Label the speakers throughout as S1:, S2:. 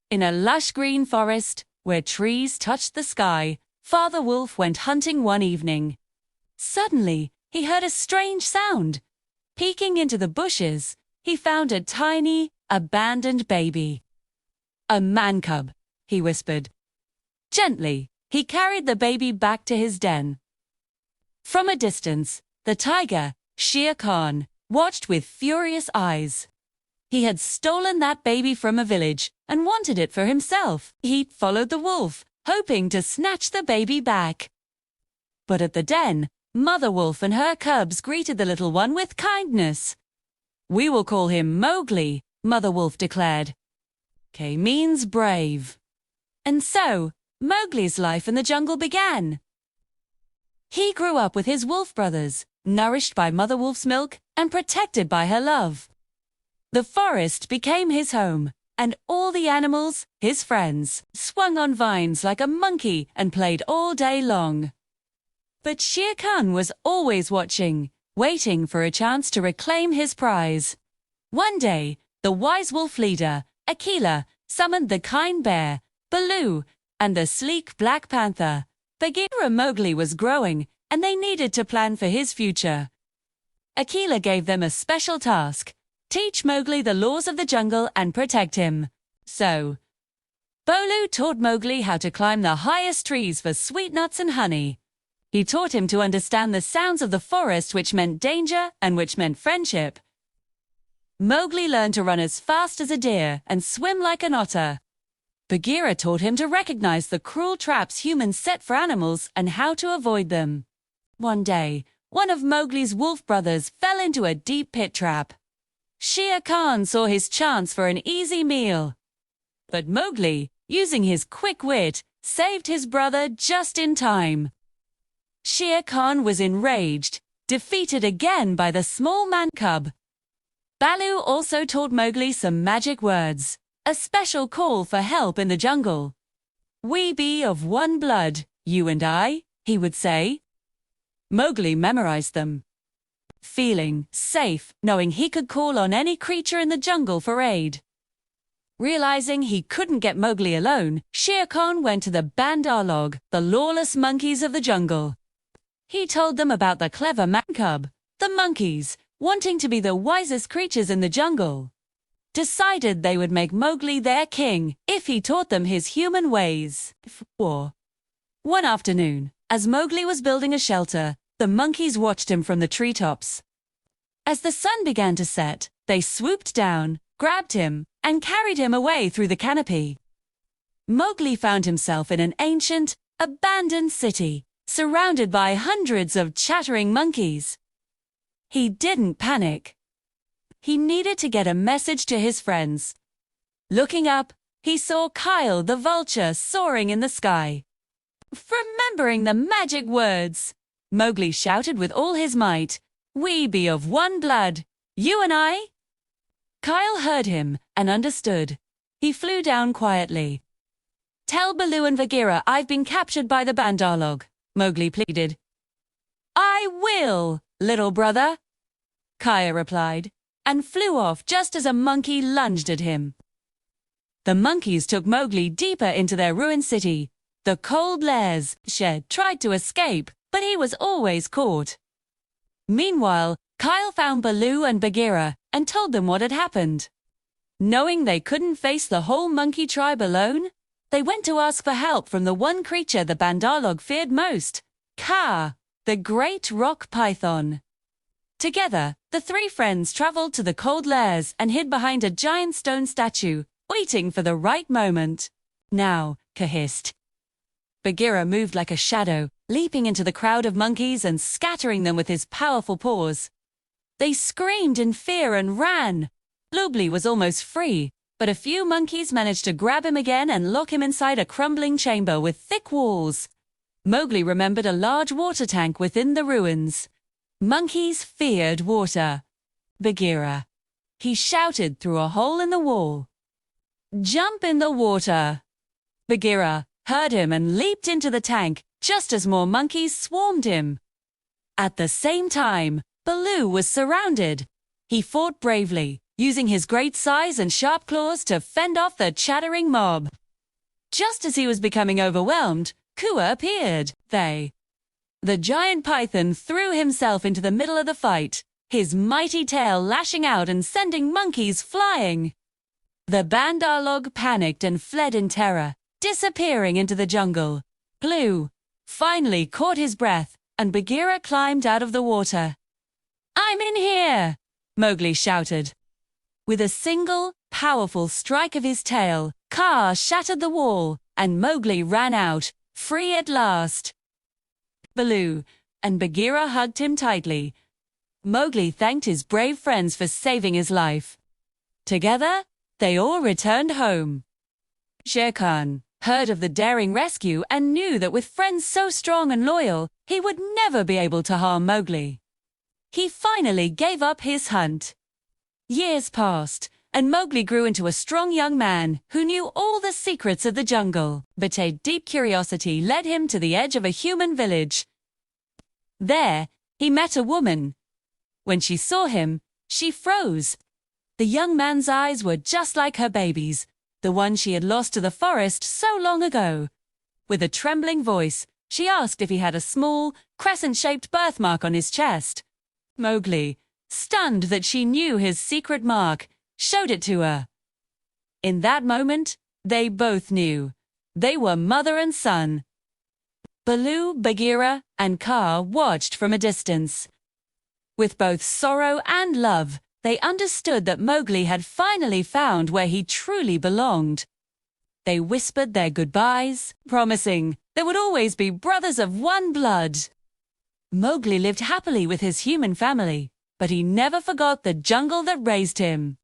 S1: In a lush green forest, where trees touched the sky, Father Wolf went hunting one evening. Suddenly, he heard a strange sound. Peeking into the bushes, he found a tiny, abandoned baby. "A man cub," he whispered. Gently, he carried the baby back to his den. From a distance, the tiger, Shere Khan, watched with furious eyes. He had stolen that baby from a village and wanted it for himself. He followed the wolf, hoping to snatch the baby back. But at the den, Mother Wolf and her cubs greeted the little one with kindness. "We will call him Mowgli," Mother Wolf declared. K means brave. And so, Mowgli's life in the jungle began. He grew up with his wolf brothers, nourished by Mother Wolf's milk and protected by her love. The forest became his home, and all the animals, his friends, swung on vines like a monkey and played all day long. But Shere Khan was always watching, waiting for a chance to reclaim his prize. One day, the wise wolf leader, Akela, summoned the kind bear, Baloo, and the sleek black panther. Bagheera. Mowgli was growing, and they needed to plan for his future. Akela gave them a special task: teach Mowgli the laws of the jungle and protect him. So, Baloo taught Mowgli how to climb the highest trees for sweet nuts and honey. He taught him to understand the sounds of the forest, which meant danger and which meant friendship. Mowgli learned to run as fast as a deer and swim like an otter. Bagheera taught him to recognize the cruel traps humans set for animals and how to avoid them. One day, one of Mowgli's wolf brothers fell into a deep pit trap. Shere Khan saw his chance for an easy meal. But Mowgli, using his quick wit, saved his brother just in time. Shere Khan was enraged, defeated again by the small man cub. Baloo also taught Mowgli some magic words, a special call for help in the jungle. "We be of one blood, you and I," he would say. Mowgli memorized them, feeling safe knowing he could call on any creature in the jungle for aid. Realizing he couldn't get Mowgli alone, Shere Khan went to the Bandar-log, the lawless monkeys of the jungle. He told them about the clever man cub. The monkeys, wanting to be the wisest creatures in the jungle, decided they would make Mowgli their king if he taught them his human ways. One afternoon, as Mowgli was building a shelter, the monkeys watched him from the treetops. As the sun began to set, they swooped down, grabbed him, and carried him away through the canopy. Mowgli found himself in an ancient, abandoned city, surrounded by hundreds of chattering monkeys. He didn't panic. He needed to get a message to his friends. Looking up, he saw Chil the vulture soaring in the sky. Remembering the magic words, Mowgli shouted with all his might, "We be of one blood, you and I." Chil heard him and understood. He flew down quietly. "Tell Baloo and Bagheera I've been captured by the Bandar-log," Mowgli pleaded. "I will, little brother," Chil replied, and flew off just as a monkey lunged at him. The monkeys took Mowgli deeper into their ruined city. The cold Lairs tried to escape, but he was always caught. Meanwhile, Chil found Baloo and Bagheera and told them what had happened. Knowing they couldn't face the whole monkey tribe alone, they went to ask for help from the one creature the Bandar-log feared most, Kaa, the great rock python. Together, the three friends traveled to the cold Lairs and hid behind a giant stone statue, waiting for the right moment. "Now," Kaa hissed. Bagheera moved like a shadow, leaping into the crowd of monkeys and scattering them with his powerful paws. They screamed in fear and ran. Mowgli was almost free, but a few monkeys managed to grab him again and lock him inside a crumbling chamber with thick walls. Mowgli remembered a large water tank within the ruins. Monkeys feared water. "Bagheera," he shouted through a hole in the wall. "Jump in the water." Bagheera heard him and leaped into the tank just as more monkeys swarmed him. At the same time, Baloo was surrounded. He fought bravely, using his great size and sharp claws to fend off the chattering mob. Just as he was becoming overwhelmed, Kua appeared. The giant python threw himself into the middle of the fight, his mighty tail lashing out and sending monkeys flying. The Bandar-log panicked and fled in terror, disappearing into the jungle. Baloo finally caught his breath, and Bagheera climbed out of the water. "I'm in here!" Mowgli shouted. With a single, powerful strike of his tail, Kaa shattered the wall, and Mowgli ran out, free at last. Baloo and Bagheera hugged him tightly. Mowgli thanked his brave friends for saving his life. Together, they all returned home. Shere Khan heard of the daring rescue and knew that with friends so strong and loyal, he would never be able to harm Mowgli. He finally gave up his hunt. Years passed, and Mowgli grew into a strong young man who knew all the secrets of the jungle, but a deep curiosity led him to the edge of a human village. There, he met a woman. When she saw him, she froze. The young man's eyes were just like her baby's, the one she had lost to the forest so long ago. With a trembling voice, she asked if he had a small, crescent-shaped birthmark on his chest. Mowgli, stunned that she knew his secret mark, showed it to her. In that moment, they both knew. They were mother and son. Baloo, Bagheera, and Kaa watched from a distance. With both sorrow and love, they understood that Mowgli had finally found where he truly belonged. They whispered their goodbyes, promising they would always be brothers of one blood. Mowgli lived happily with his human family, but he never forgot the jungle that raised him,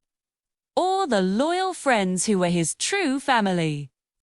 S1: or the loyal friends who were his true family.